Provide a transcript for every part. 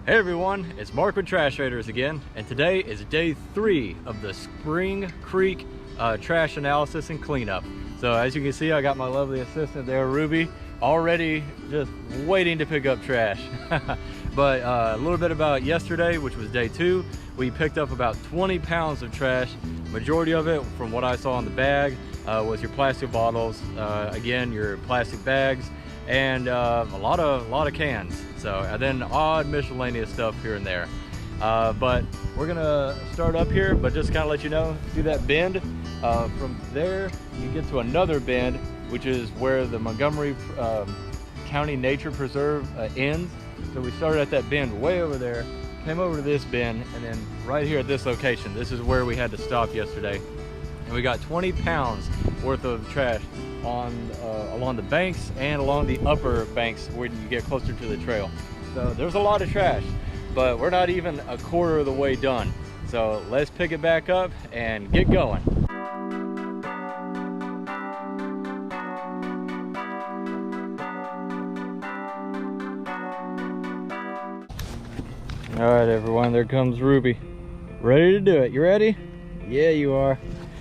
Hey everyone, it's Mark with Trash Raiders again, and today is day 3 of the Spring Creek trash analysis and cleanup. So as you can see, I got my lovely assistant there, Ruby, already just waiting to pick up trash. But a little bit about yesterday, which was day 2, we picked up about 20 pounds of trash. Majority of it, from what I saw in the bag, was your plastic bottles, again, your plastic bags, and a lot of cans. So, and then odd miscellaneous stuff here and there. But we're gonna start up here, but just kind of let you know, see that bend? From there, you get to another bend, which is where the Montgomery County Nature Preserve ends. So we started at that bend way over there, came over to this bend, and then right here at this location, this is where we had to stop yesterday. And we got 20 pounds worth of trash on along the banks and along the upper banks when you get closer to the trail. So there's a lot of trash, but we're not even a quarter of the way done. So let's pick it back up and get going. All right, everyone, there comes Ruby. Ready to do it. You ready? Yeah, you are.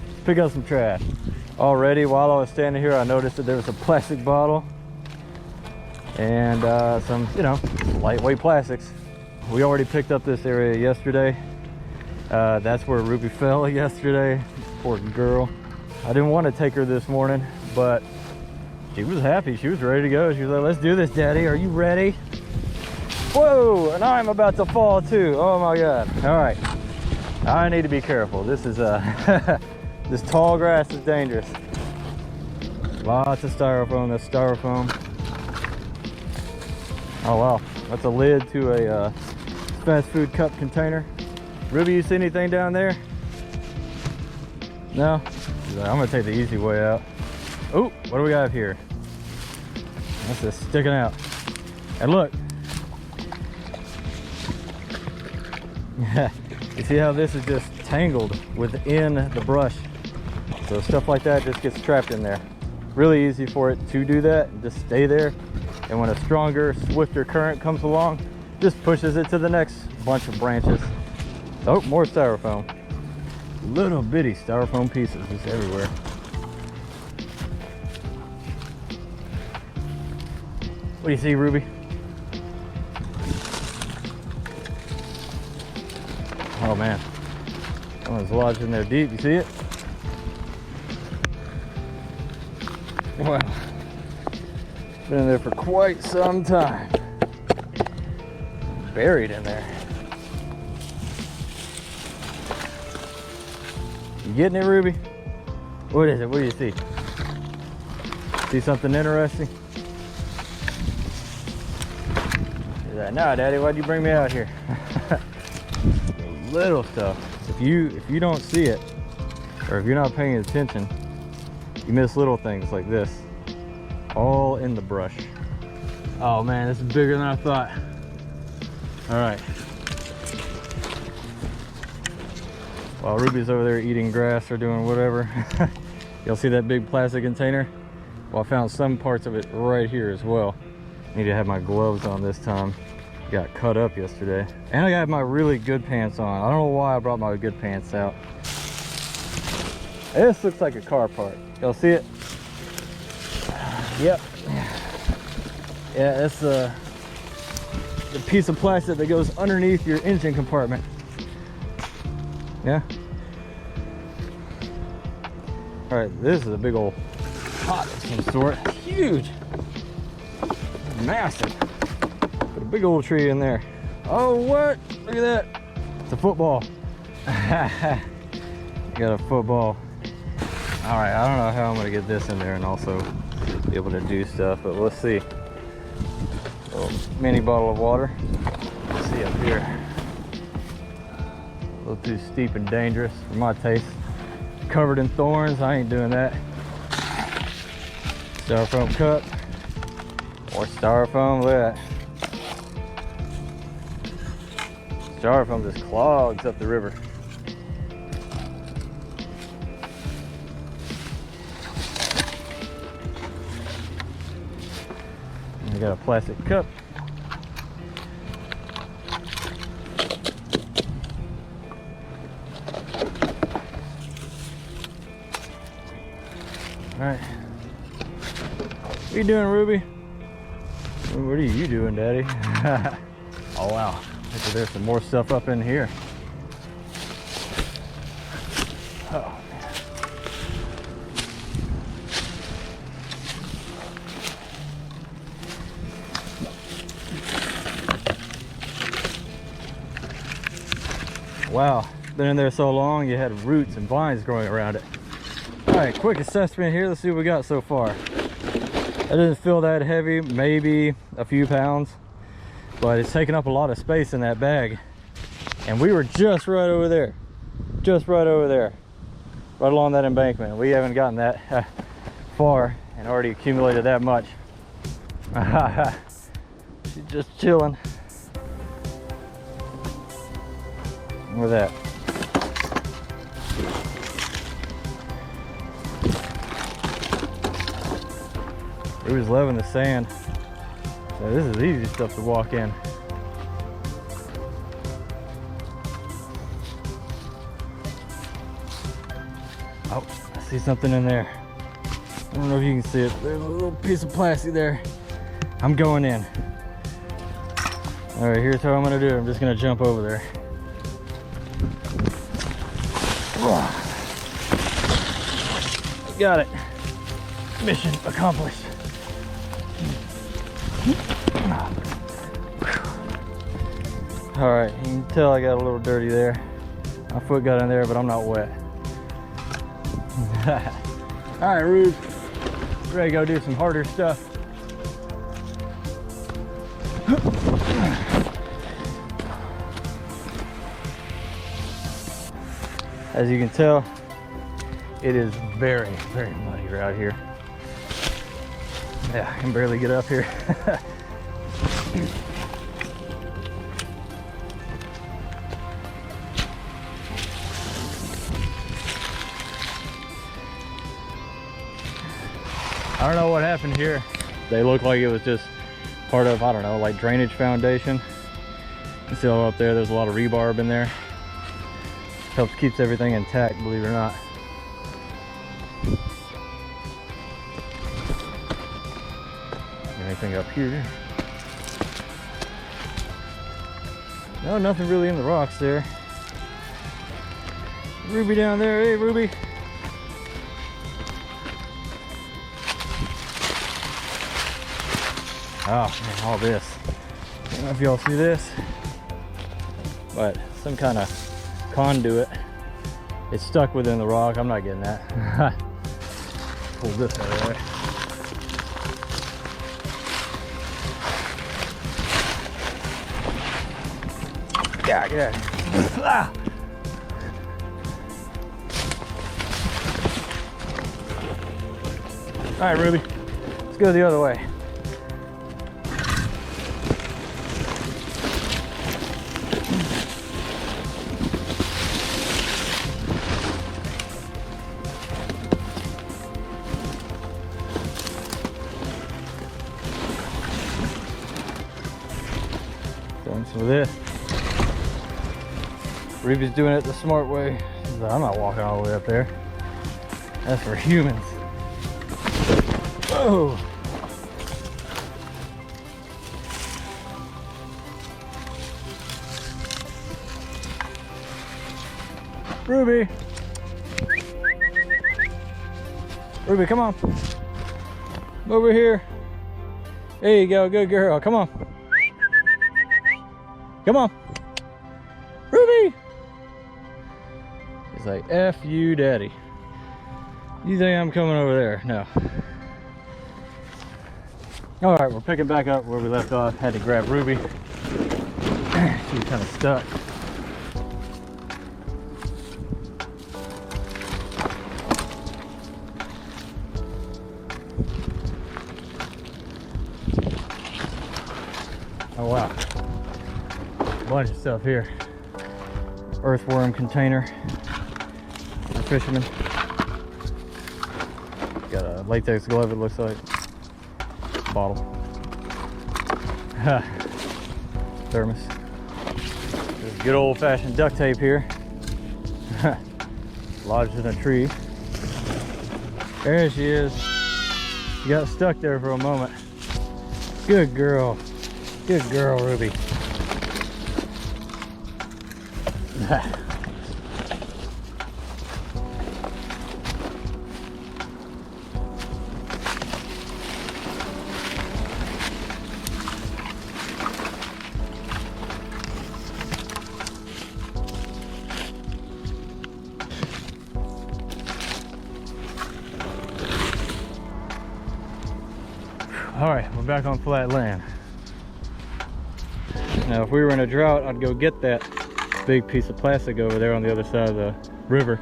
Let's pick up some trash. Already, while I was standing here, I noticed that there was a plastic bottle and some, lightweight plastics. We already picked up this area yesterday. That's where Ruby fell yesterday. Poor girl. I didn't want to take her this morning, but she was happy. She was ready to go. She was like, "Let's do this, Daddy. Are you ready?" Whoa, and I'm about to fall too. Oh my God. All right, I need to be careful. This is this tall grass is dangerous. Lots of styrofoam. That's styrofoam. Oh wow, that's a lid to a fast food cup container. Ruby, you see anything down there? No? She's like, I'm gonna take the easy way out. Oh, what do we got here? That's just sticking out. And look. You see how this is just tangled within the brush? So stuff like that just gets trapped in there. Really easy for it to do that and just stay there. And when a stronger, swifter current comes along, just pushes it to the next bunch of branches. Oh, more styrofoam. Little bitty styrofoam pieces just everywhere. What do you see, Ruby? Oh man, that one's lodged in there deep. You see it? Wow, been in there for quite some time. Buried in there. You getting it, Ruby? What is it? What do you see? See something interesting? She's like, "Nah, Daddy, why'd you bring me out here?" Little stuff. If you don't see it, or if you're not paying attention, you miss little things like this, all in the brush. Oh man, this is bigger than I thought. All right. While Ruby's over there eating grass or doing whatever, you'll see that big plastic container. Well, I found some parts of it right here as well. Need to have my gloves on this time. Got cut up yesterday, and I got my really good pants on. I don't know why I brought my good pants out. This looks like a car part. Y'all see it? Yep. Yeah, that's the piece of plastic that goes underneath your engine compartment. Yeah. All right, this is a big old pot of some sort. Huge, massive. Put a big old tree in there. Oh, what? Look at that. It's a football. Got a football. All right, I don't know how I'm gonna get this in there and also be able to do stuff, but let's see. A little mini bottle of water. Let's see up here. A little too steep and dangerous for my taste. Covered in thorns, I ain't doing that. Styrofoam cup. More styrofoam, look at that. Styrofoam just clogs up the river. I got a plastic cup. right. What are you doing, Ruby? What are you doing, Daddy? Oh wow, there's some more stuff up in here. Oh. Wow, been in there so long, you had roots and vines growing around it. All right, quick assessment here. Let's see what we got so far. It doesn't feel that heavy, maybe a few pounds, but it's taking up a lot of space in that bag. And we were just right over there, right along that embankment. We haven't gotten that far and already accumulated that much. She's just chilling. Look at that. Ruby's loving the sand. So this is easy stuff to walk in. Oh, I see something in there. I don't know if you can see it. There's a little piece of plastic there. I'm going in. All right, here's how I'm gonna do it. I'm just gonna jump over there. Got it. Mission accomplished. All right, you can tell I got a little dirty there. My foot got in there, but I'm not wet. All right, Rube, ready to go do some harder stuff. As you can tell, it is very, very muddy right here. Yeah, I can barely get up here. I don't know what happened here. They look like it was just part of, I don't know, like drainage foundation. You see all up there, there's a lot of rebarb in there. Helps keeps everything intact, believe it or not. Anything up here? No, nothing really in the rocks there. Ruby down there, hey Ruby. Oh man, all this. I don't know if y'all see this, but some kind of conduit. It's stuck within the rock. I'm not getting that. Pull this out of the way. Yeah, get out. All right, Ruby, let's go the other way. Doing some of this. Ruby's doing it the smart way. She's like, I'm not walking all the way up there. That's for humans. Whoa! Ruby! Ruby, come on. Over here. There you go, good girl. Come on. Come on. Ruby! He's like, F you, daddy. You think I'm coming over there? No. All right, we're picking back up where we left off. Had to grab Ruby. She was kind of stuck. Oh wow. A bunch of stuff here. Earthworm container for fishermen. Got a latex glove, it looks like. Bottle. Thermos. There's good old-fashioned duct tape here. Lodged in a tree. There she is. She got stuck there for a moment. Good girl. Good girl, Ruby. All right, we're back on flat land. Now, if we were in a drought, I'd go get that big piece of plastic over there on the other side of the river.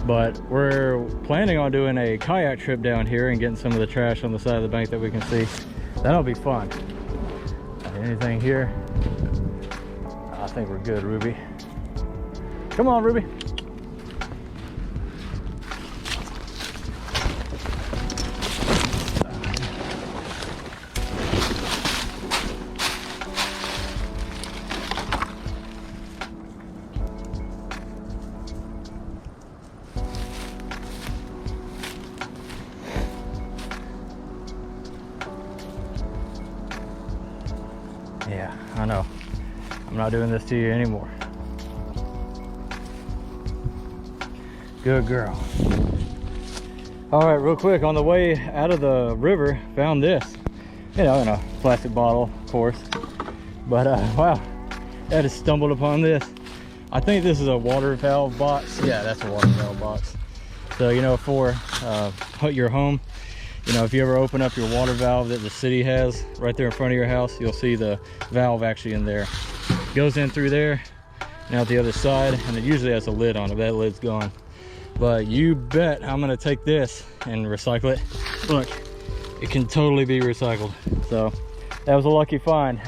But we're planning on doing a kayak trip down here and getting some of the trash on the side of the bank that we can see. That'll be fun. Anything here? I think we're good, Ruby. Come on, Ruby. Yeah, I know. I'm not doing this to you anymore. Good girl. All right, real quick, on the way out of the river, found this. You know, in a plastic bottle, of course. But wow, I just stumbled upon this. I think this is a water valve box. Yeah, that's a water valve box. So, you know, for your home, you know, if you ever open up your water valve that the city has right there in front of your house, you'll see the valve actually in there. Goes in through there and out the other side, and it usually has a lid on it. That lid's gone. But you bet I'm gonna take this and recycle it. Look, it can totally be recycled. So that was a lucky find.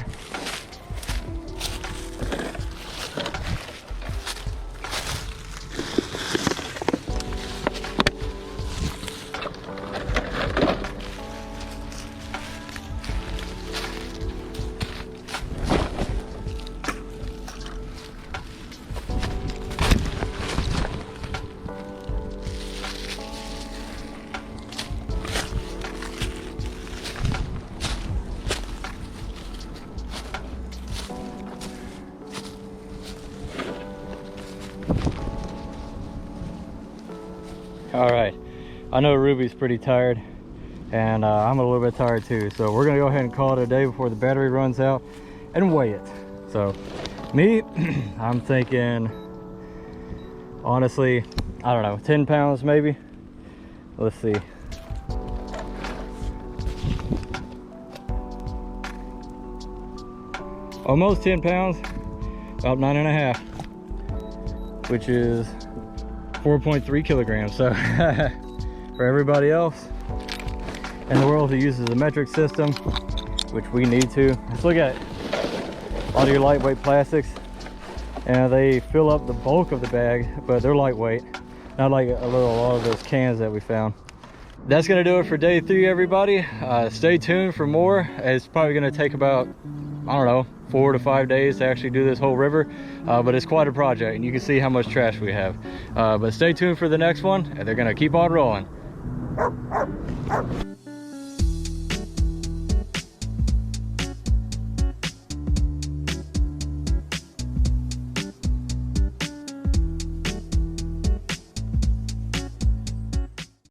All right, I know Ruby's pretty tired, and I'm a little bit tired too, so we're gonna go ahead and call it a day before the battery runs out and weigh it. So me, I'm thinking, honestly, I don't know, 10 pounds maybe. Let's see. Almost 10 pounds, about 9.5, which is 4.3 kilograms. So for everybody else in the world who uses the metric system, which we need to, let's look at it. All your lightweight plastics, and they fill up the bulk of the bag, but they're lightweight, not like a lot of those cans that we found. That's gonna do it for day 3, everybody. Stay tuned for more. It's probably gonna take about, I don't know, 4 to 5 days to actually do this whole river, but it's quite a project, and you can see how much trash we have. But stay tuned for the next one, and they're gonna keep on rolling.